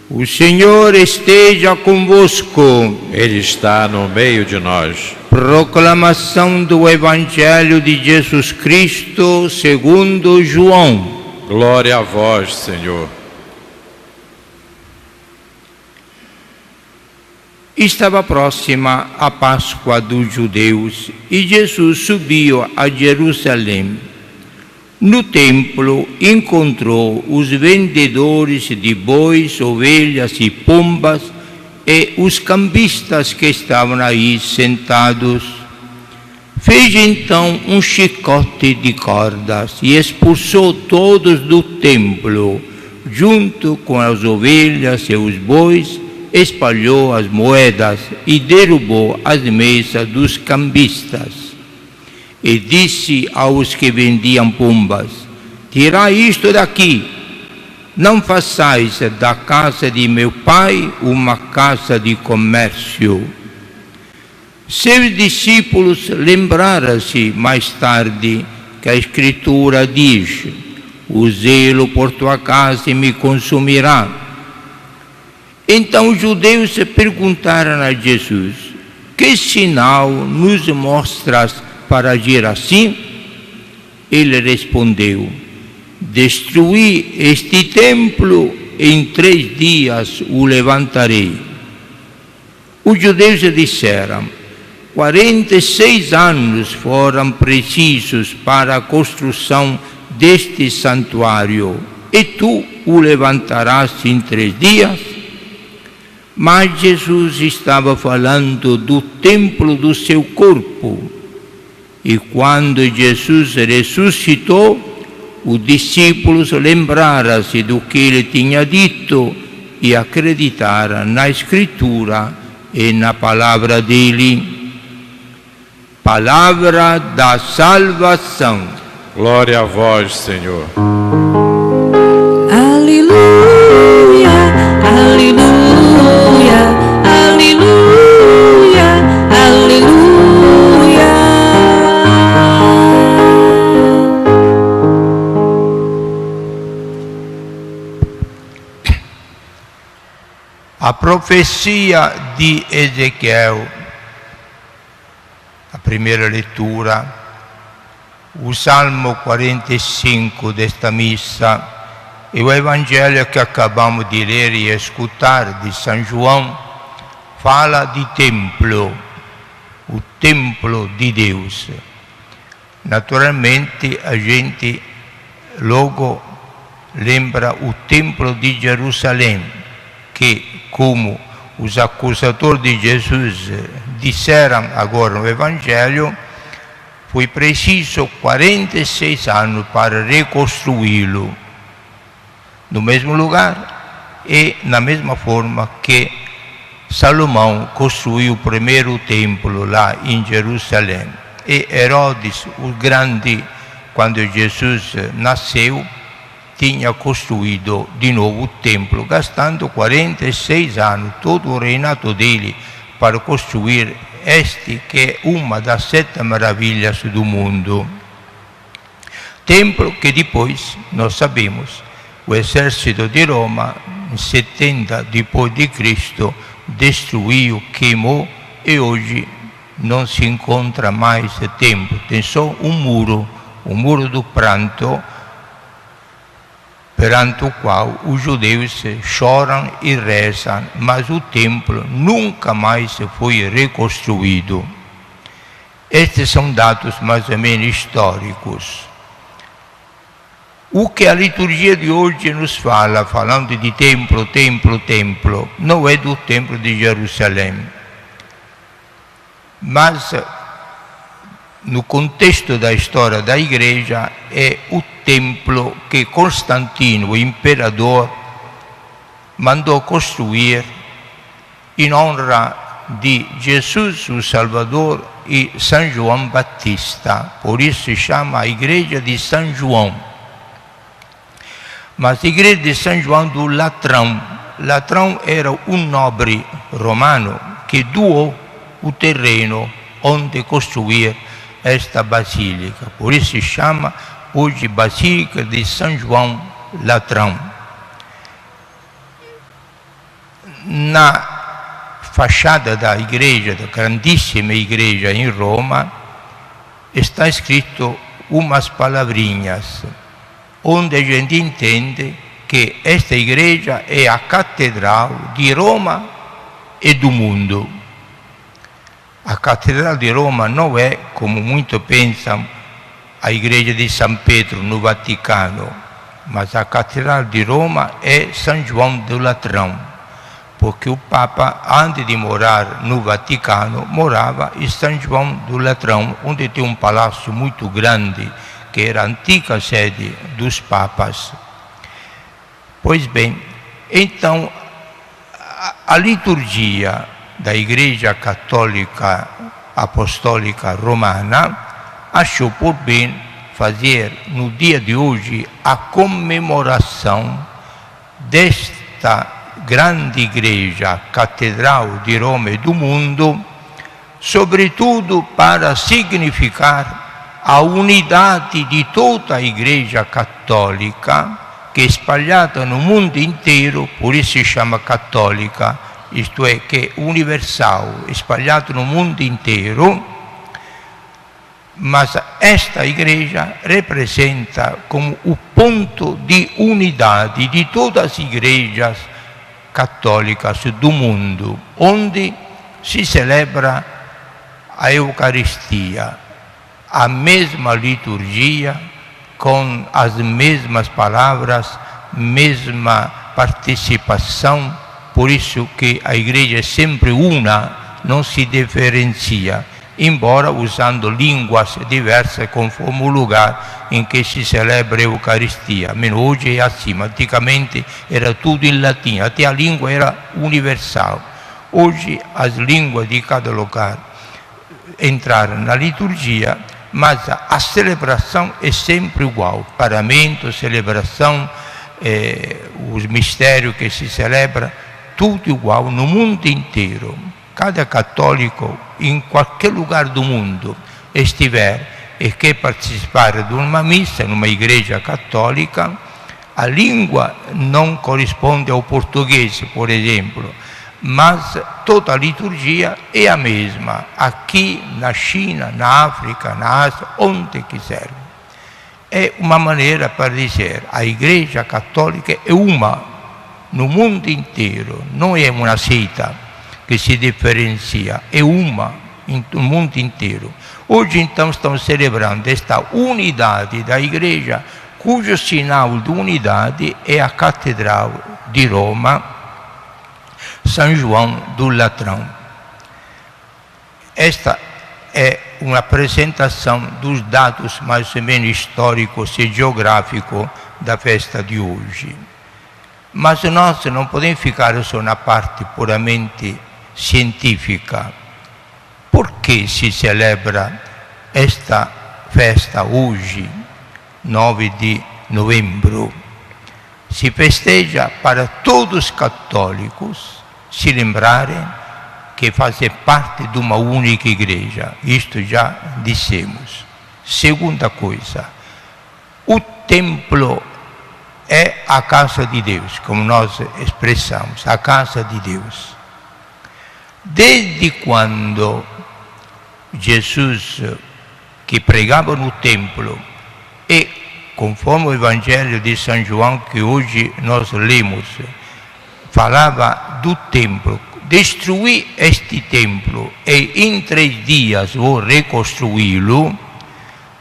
O Senhor esteja convosco. Ele está no meio de nós. Proclamação do Evangelho de Jesus Cristo segundo João. Glória a vós, Senhor. Estava próxima a Páscoa dos judeus e Jesus subiu a Jerusalém. No templo encontrou os vendedores de bois, ovelhas e pombas e os cambistas que estavam aí sentados. Fez então um chicote de cordas e expulsou todos do templo, junto com as ovelhas e os bois, espalhou as moedas e derrubou as mesas dos cambistas. E disse aos que vendiam pombas: tirai isto daqui, não façais da casa de meu pai uma casa de comércio. Seus discípulos lembraram-se mais tarde que a Escritura diz: o zelo por tua casa me consumirá. Então os judeus perguntaram a Jesus: que sinal nos mostras para agir assim? Ele respondeu: destruí este templo, em 3 dias o levantarei. Os judeus disseram: 46 anos foram precisos para a construção deste santuário, e tu o levantarás em 3 dias? Mas Jesus estava falando do templo do seu corpo. E quando Jesus ressuscitou, os discípulos lembraram-se do que ele tinha dito e acreditaram na Escritura e na palavra dele. Palavra da salvação. Glória a vós, Senhor. Aleluia, aleluia, aleluia, aleluia. A profecia de Ezequiel, a primeira leitura, o Salmo 45 desta missa e o Evangelho que acabamos de ler e escutar de São João, fala de templo, o templo de Deus. Naturalmente a gente logo lembra o templo de Jerusalém, que, como os acusadores de Jesus disseram agora no Evangelho, foi preciso 46 anos para reconstruí-lo no mesmo lugar e na mesma forma que Salomão construiu o primeiro templo lá em Jerusalém. E Herodes, o grande, quando Jesus nasceu, tinha construído de novo o templo, gastando 46 anos, todo o reinado dele, para construir este que é uma das 7 maravilhas do mundo. Templo que depois, nós sabemos, o exército de Roma, em 70 depois de Cristo, destruiu, queimou, e hoje não se encontra mais templo. Tem só um muro do pranto, perante o qual os judeus choram e rezam, mas o templo nunca mais foi reconstruído. Estes são dados mais ou menos históricos. O que a liturgia de hoje nos fala, falando de templo, não é do templo de Jerusalém, mas no contexto da história da igreja é o templo que Constantino, o imperador, mandou construir em honra de Jesus, o Salvador, e São João Batista. Por isso se chama a igreja de São João. Mas a igreja de São João do Latrão. Latrão era um nobre romano que doou o terreno onde construir esta basílica. Por isso se chama hoje Basílica de São João Latrão. na fachada da igreja, da grandissima igreja em Roma, está escrito umas palavrinhas, onde a gente entende que esta igreja é a catedral de Roma e do mundo. A catedral de Roma não é, como muitos pensam, a igreja de São Pedro no Vaticano, mas a catedral de Roma é São João do Latrão, porque o Papa, antes de morar no Vaticano, morava em São João do Latrão, onde tem um palácio muito grande, que era a antiga sede dos Papas. Pois bem, então, a liturgia da Igreja Católica Apostólica Romana achou por bem fazer no dia de hoje a comemoração desta grande igreja, catedral de Roma e do mundo, sobretudo para significar a unidade de toda a Igreja Católica, que é espalhada no mundo inteiro, por isso se chama católica, isto é, que é universal, espalhado no mundo inteiro. Mas esta igreja representa como o ponto de unidade de todas as igrejas católicas do mundo, onde se celebra a Eucaristia, a mesma liturgia, com as mesmas palavras, mesma participação. Por isso que a igreja é sempre una, não se diferencia, embora usando línguas diversas conforme o lugar em que se celebra a Eucaristia. Hoje é assim, antigamente era tudo em latim, até a língua era universal. Hoje as línguas de cada lugar entraram na liturgia, mas a celebração é sempre igual. Paramento, celebração, os mistérios que se celebra, tudo igual no mundo inteiro. Cada católico, em qualquer lugar do mundo estiver e quer participar de uma missa, numa igreja católica, a língua não corresponde ao português, por exemplo, mas toda a liturgia é a mesma, aqui na China, na África, na Ásia, onde quiser. É uma maneira para dizer, a igreja católica é uma no mundo inteiro, não é uma seita que se diferencia, é uma no mundo inteiro. Hoje, então, estamos celebrando esta unidade da igreja, cujo sinal de unidade é a Catedral de Roma, São João do Latrão. Esta é uma apresentação dos dados mais ou menos históricos e geográficos da festa de hoje. Mas nós não podemos ficar só na parte puramente científica. Por que se celebra esta festa hoje, 9 de novembro? Se festeja para todos os católicos se lembrarem que fazem parte de uma única igreja. Isto já dissemos. Segunda coisa, o templo é a casa de Deus, como nós expressamos, a casa de Deus. Desde quando Jesus, que pregava no templo, e conforme o Evangelho de São João, que hoje nós lemos, falava do templo, destruir este templo e em 3 dias vou reconstruí-lo,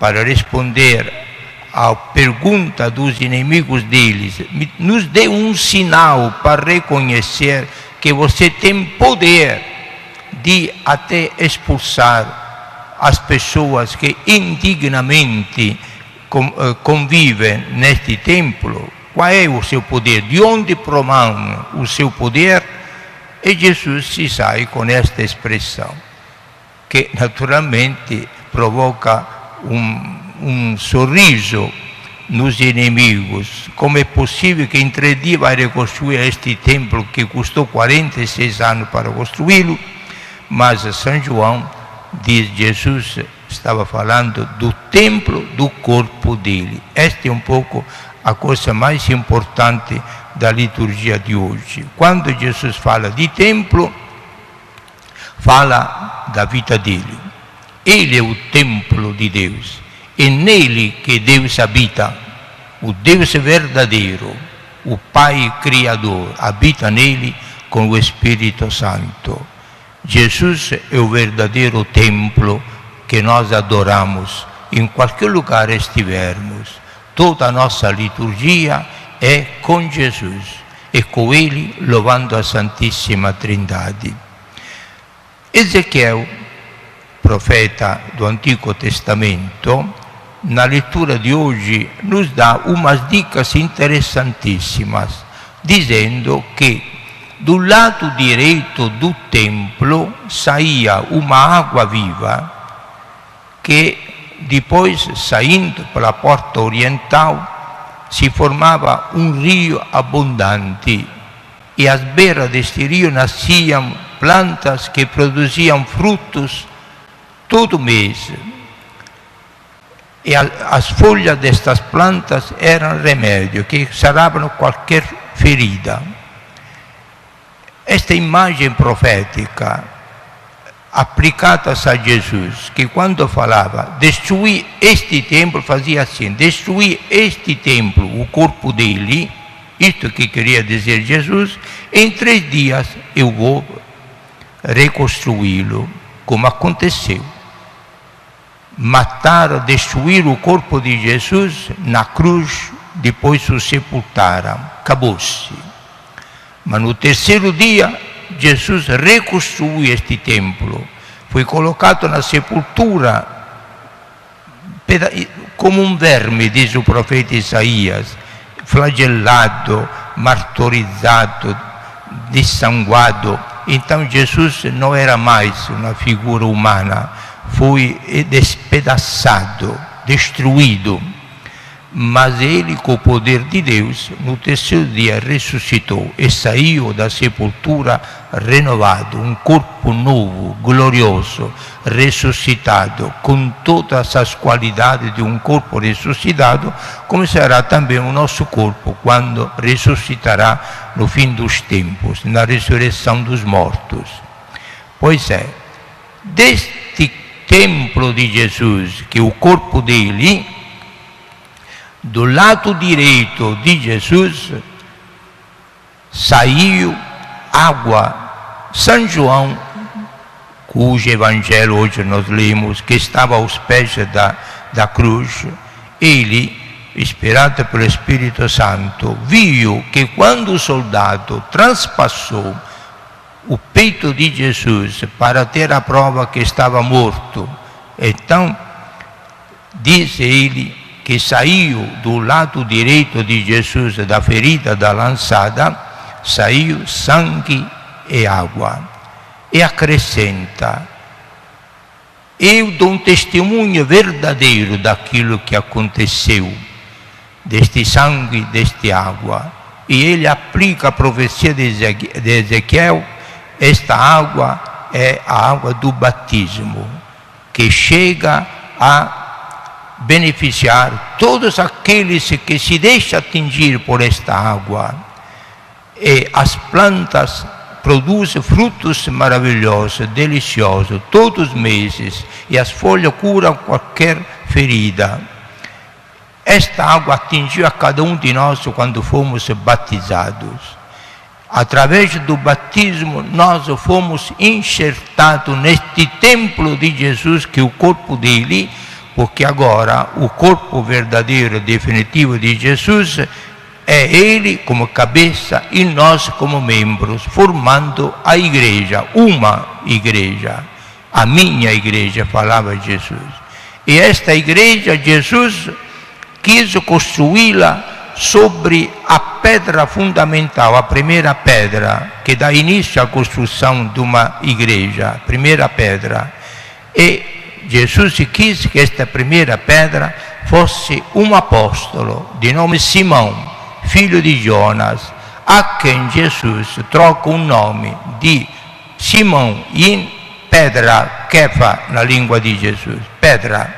para responder à pergunta dos inimigos deles, nos dê um sinal para reconhecer que você tem poder de até expulsar as pessoas que indignamente convivem neste templo. Qual é o seu poder? De onde provém o seu poder? E Jesus se sai com esta expressão, que naturalmente provoca um sorriso nos inimigos. Como é possível que em 3 dias vai reconstruir este templo que custou 46 anos para construí-lo? Mas São João diz, Jesus estava falando do templo do corpo dele. Esta é um pouco a coisa mais importante da liturgia di oggi. Quando Gesù parla di templo, parla da vita dele. Ele é o templo de Deus. É nele que Deus habita. O Deus verdadeiro, o Pai Criador, habita nele com o Espírito Santo. Jesus é o verdadeiro templo que nós adoramos em qualquer lugar estivermos. Toda a nossa liturgia é com Jesus e com ele louvando a Santíssima Trindade. Ezequiel, profeta do Antigo Testamento, na leitura de hoje nos dá umas dicas interessantíssimas, dizendo que do lado direito do templo saía uma água viva que depois, saindo pela porta oriental, se formava um rio abundante e às beiras deste rio nasciam plantas que produziam frutos todo mês. E as folhas destas plantas eram remédio, que saravam qualquer ferida. Esta imagem profética, aplicada a Jesus, que quando falava, destruir este templo, fazia assim, destruir este templo, o corpo dele, isto que queria dizer Jesus, em 3 dias eu vou reconstruí-lo, como aconteceu. Mataram, destruíram o corpo de Jesus na cruz, depois o sepultaram, acabou-se. Mas no 3º dia, Jesus reconstruiu este templo, foi colocado na sepultura como um verme, diz o profeta Isaías, flagelado, martirizado, dessanguado. Então Jesus não era mais uma figura humana, foi despedaçado, destruído. Mas ele, com o poder de Deus, no 3º dia ressuscitou e saiu da sepultura renovado, um corpo novo, glorioso, ressuscitado, com todas as qualidades de um corpo ressuscitado, como será também o nosso corpo quando ressuscitará no fim dos tempos, na ressurreição dos mortos. Pois é, deste templo de Jesus, que é o corpo dele, do lado direito de Jesus saiu água. São João, cujo evangelho hoje nós lemos, que estava aos pés da cruz, ele, inspirado pelo Espírito Santo, viu que quando o soldado transpassou o peito de Jesus para ter a prova que estava morto, então diz ele que saiu do lado direito de Jesus, da ferida da lançada, saiu sangue e água. E acrescenta, eu dou um testemunho verdadeiro daquilo que aconteceu, deste sangue, deste água. E ele aplica a profecia de Ezequiel, esta água é a água do batismo, que chega a beneficiar todos aqueles que se deixam atingir por esta água. E as plantas produzem frutos maravilhosos, deliciosos, todos os meses, e as folhas curam qualquer ferida. Esta água atingiu a cada um de nós quando fomos batizados. Através do batismo, nós fomos enxertados neste templo de Jesus, que é o corpo dele, porque agora o corpo verdadeiro, definitivo de Jesus é ele como cabeça e nós como membros, formando a igreja, uma igreja, a minha igreja, falava Jesus. E esta igreja, Jesus quis construí-la sobre a pedra fundamental, a primeira pedra, que dá início à construção de uma igreja, a primeira pedra. E Jesus quis que esta primeira pedra fosse um apóstolo de nome Simão, filho de Jonas, a quem Jesus troca o nome de Simão em pedra, Kefa, na língua de Jesus, pedra,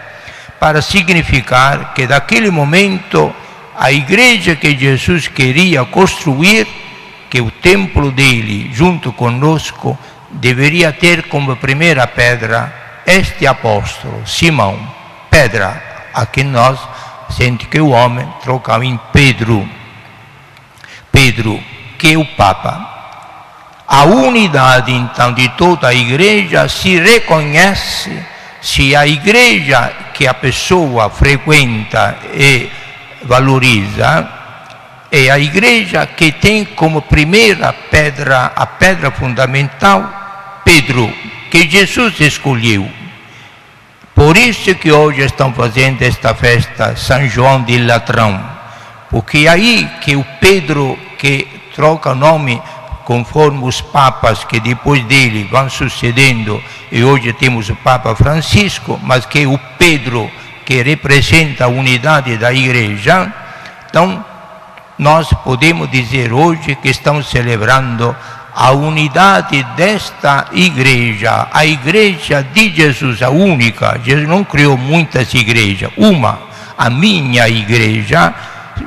para significar que daquele momento a igreja que Jesus queria construir, que o templo dele, junto conosco, deveria ter como primeira pedra este apóstolo, Simão, pedra, a quem nós sente que o homem trocava em Pedro. Pedro, que é o Papa. A unidade, então, de toda a igreja se reconhece se a igreja que a pessoa frequenta e valoriza é a igreja que tem como primeira pedra, a pedra fundamental, Pedro, que Jesus escolheu. Por isso que hoje estão fazendo esta festa São João de Latrão, porque é aí que o Pedro, que troca nome conforme os papas que depois dele vão sucedendo, e hoje temos o Papa Francisco, mas que é o Pedro que representa a unidade da igreja. Então, nós podemos dizer hoje que estamos celebrando a unidade desta igreja, a igreja de Jesus, a única. Jesus não criou muitas igrejas, uma, a minha igreja,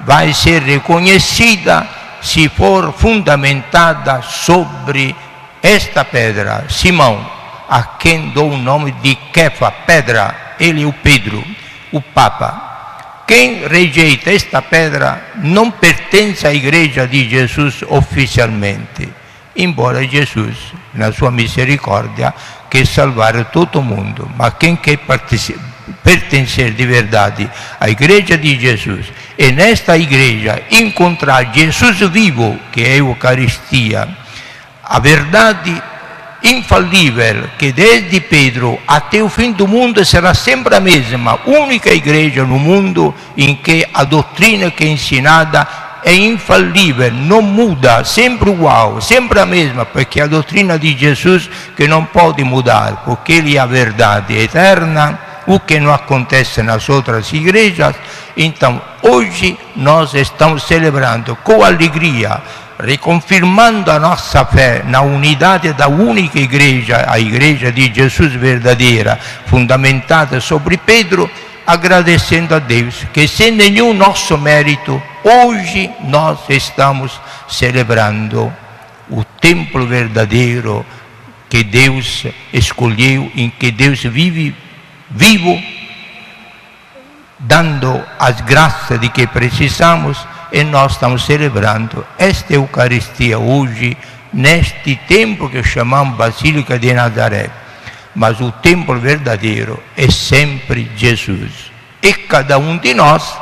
vai ser reconhecida se for fundamentada sobre esta pedra, Simão, a quem dou o nome de Kefa, pedra, ele é o Pedro, o Papa. Quem rejeita esta pedra não pertence à igreja de Jesus oficialmente, embora Jesus, na sua misericórdia, quer salvar todo mundo, mas quem quer pertencer de verdade à igreja de Jesus, e nesta igreja encontrar Jesus vivo, que é a Eucaristia, a verdade infalível, que desde Pedro até o fim do mundo será sempre a mesma, única igreja no mundo em que a doutrina que é ensinada é infalível, não muda, sempre igual, sempre a mesma, porque a doutrina de Jesus que não pode mudar, porque ele é a verdade eterna, o que não acontece nas outras igrejas. Então, hoje nós estamos celebrando com alegria, reconfirmando a nossa fé na unidade da única igreja, a igreja de Jesus verdadeira, fundamentada sobre Pedro, agradecendo a Deus que sem nenhum nosso mérito, hoje nós estamos celebrando o templo verdadeiro que Deus escolheu, em que Deus vive vivo, dando as graças de que precisamos, e nós estamos celebrando esta Eucaristia hoje, neste templo que chamamos Basílica de Nazaré. Mas o templo verdadeiro é sempre Jesus. E cada um de nós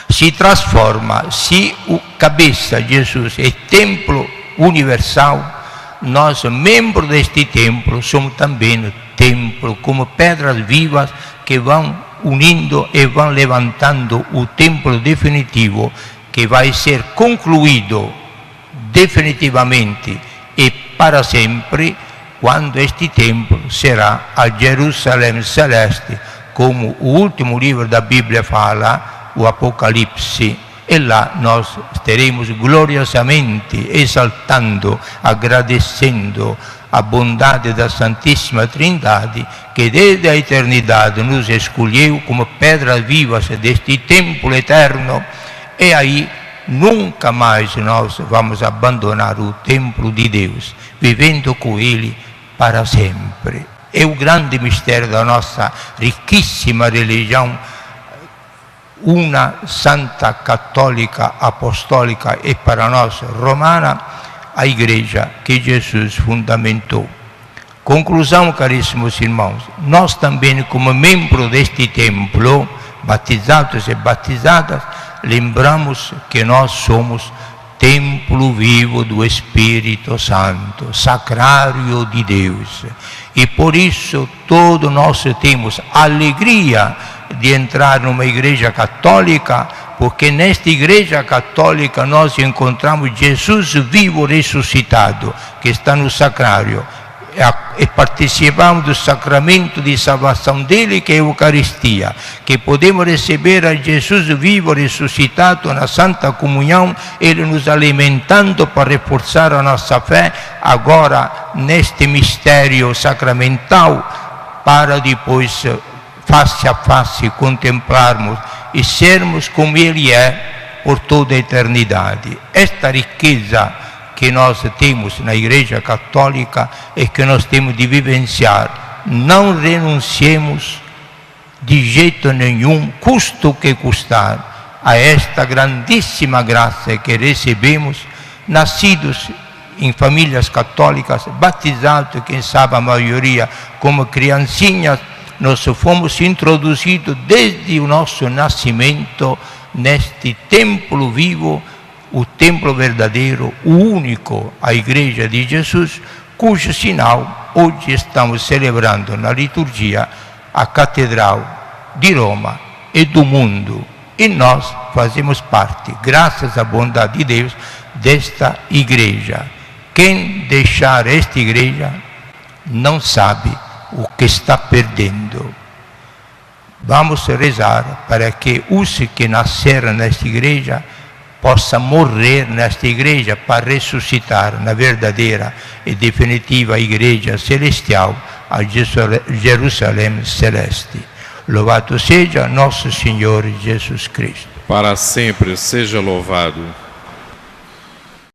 se transforma, se o cabeça Jesus é templo universal, nós, membros deste templo, somos também templo, como pedras vivas que vão unindo e vão levantando o templo definitivo, que vai ser concluído definitivamente e para sempre, quando este templo será a Jerusalém celeste, como o último livro da Bíblia fala, o Apocalipse. E lá nós estaremos gloriosamente exaltando, agradecendo a bondade da Santíssima Trindade, que desde a eternidade nos escolheu como pedras vivas deste templo eterno, e aí nunca mais nós vamos abandonar o templo de Deus, vivendo com Ele para sempre. É o grande mistério da nossa riquíssima religião, una santa católica apostólica e para nós romana, a igreja que Jesus fundamentou. Conclusão, caríssimos irmãos, nós também, como membros deste templo, batizados e batizadas, lembramos que nós somos templo vivo do Espírito Santo, sacrário de Deus. E por isso todos nós temos alegria de entrar numa igreja católica, porque nesta igreja católica nós encontramos Jesus vivo ressuscitado, que está no sacrário, e participamos do sacramento de salvação dele, que é a Eucaristia, que podemos receber a Jesus vivo ressuscitado na Santa Comunhão, ele nos alimentando para reforçar a nossa fé, agora neste mistério sacramental, para depois face a face contemplarmos e sermos como Ele é por toda a eternidade. Esta riqueza que nós temos na Igreja Católica e que nós temos de vivenciar, não renunciemos de jeito nenhum, custo que custar, a esta grandíssima graça que recebemos, nascidos em famílias católicas, batizados, quem sabe a maioria como criancinhas, nós fomos introduzidos desde o nosso nascimento neste templo vivo, o templo verdadeiro, o único, a Igreja de Jesus, cujo sinal hoje estamos celebrando na liturgia, a Catedral de Roma e do mundo. E nós fazemos parte, graças à bondade de Deus, desta Igreja. Quem deixar esta Igreja não sabe o que está perdendo. Vamos rezar para que os que nasceram nesta Igreja possam morrer nesta Igreja para ressuscitar na verdadeira e definitiva Igreja Celestial, a Jerusalém Celeste. Louvado seja nosso Senhor Jesus Cristo. Para sempre seja louvado.